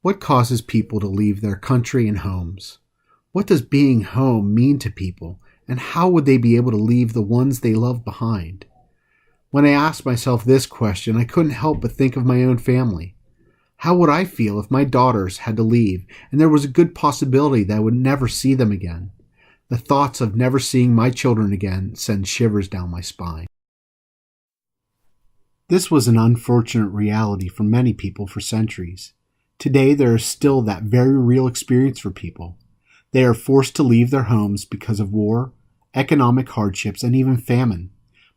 What causes people to leave their country and homes? What does being home mean to people, and how would they be able to leave the ones they love behind? When I asked myself this question, I couldn't help but think of my own family. How would I feel if my daughters had to leave, and there was a good possibility that I would never see them again? The thoughts of never seeing my children again send shivers down my spine. This was an unfortunate reality for many people for centuries. Today, there is still that very real experience for people. They are forced to leave their homes because of war, economic hardships, and even famine.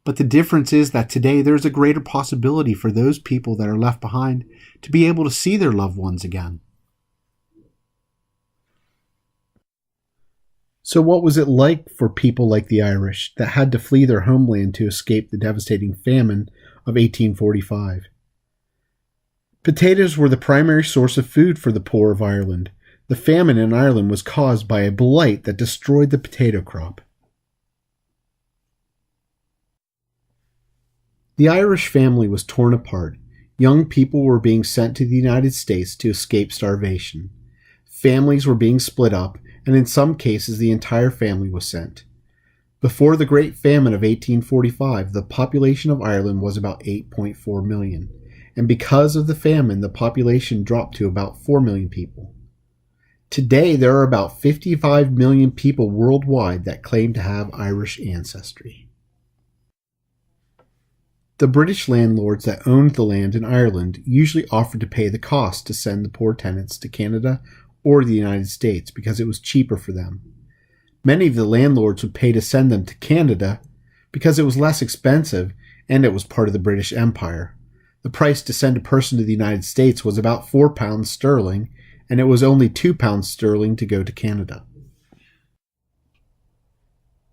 But the difference is that today there is a greater possibility for those people that are left behind to be able to see their loved ones again. So what was it like for people like the Irish that had to flee their homeland to escape the devastating famine of 1845? Potatoes were the primary source of food for the poor of Ireland. The famine in Ireland was caused by a blight that destroyed the potato crop. The Irish family was torn apart. Young people were being sent to the United States to escape starvation. Families were being split up, and in some cases the entire family was sent. Before the Great Famine of 1845, the population of Ireland was about 8.4 million, and because of the famine, the population dropped to about 4 million people. Today, there are about 55 million people worldwide that claim to have Irish ancestry. The British landlords that owned the land in Ireland usually offered to pay the cost to send the poor tenants to Canada or the United States because it was cheaper for them. Many of the landlords would pay to send them to Canada because it was less expensive and it was part of the British Empire. The price to send a person to the United States was about £4 sterling, and it was only £2 sterling to go to Canada.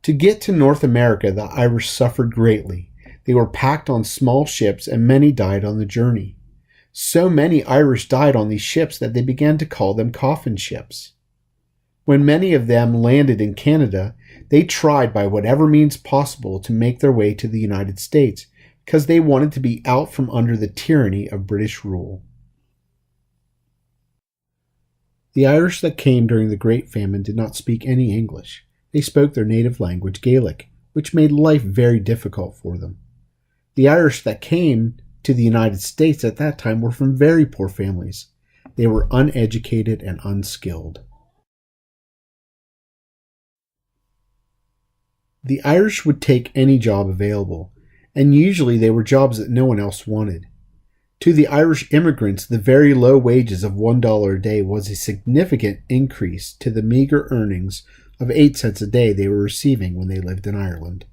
To get to North America, the Irish suffered greatly. They were packed on small ships, and many died on the journey. So many Irish died on these ships that they began to call them coffin ships. When many of them landed in Canada, they tried by whatever means possible to make their way to the United States because they wanted to be out from under the tyranny of British rule. The Irish that came during the Great Famine did not speak any English. They spoke their native language, Gaelic, which made life very difficult for them. The Irish that came to the United States at that time were from very poor families. They were uneducated and unskilled. The Irish would take any job available, and usually they were jobs that no one else wanted. To the Irish immigrants, the very low wages of $1 a day was a significant increase to the meager earnings of 8 cents a day they were receiving when they lived in Ireland.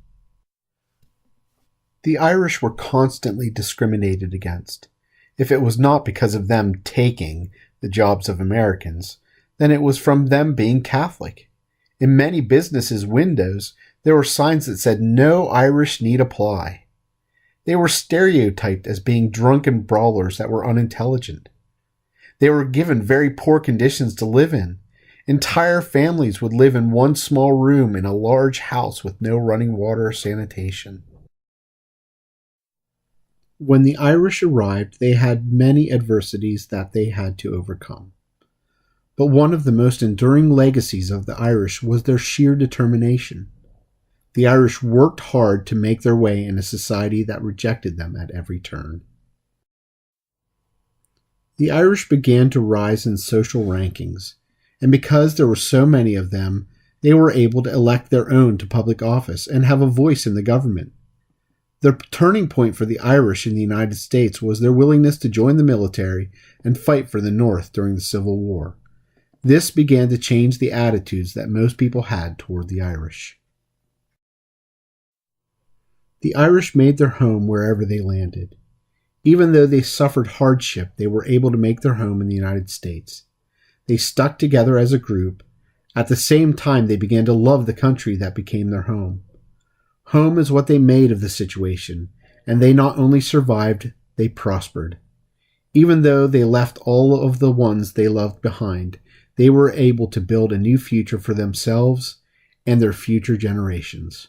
The Irish were constantly discriminated against. If it was not because of them taking the jobs of Americans, then it was from them being Catholic. In many businesses' windows, there were signs that said, "No Irish need apply." They were stereotyped as being drunken brawlers that were unintelligent. They were given very poor conditions to live in. Entire families would live in one small room in a large house with no running water or sanitation. When the Irish arrived, they had many adversities that they had to overcome. But one of the most enduring legacies of the Irish was their sheer determination. The Irish worked hard to make their way in a society that rejected them at every turn. The Irish began to rise in social rankings, and because there were so many of them, they were able to elect their own to public office and have a voice in the government. The turning point for the Irish in the United States was their willingness to join the military and fight for the North during the Civil War. This began to change the attitudes that most people had toward the Irish. The Irish made their home wherever they landed. Even though they suffered hardship, they were able to make their home in the United States. They stuck together as a group. At the same time, they began to love the country that became their home. Home is what they made of the situation, and they not only survived, they prospered. Even though they left all of the ones they loved behind, they were able to build a new future for themselves and their future generations.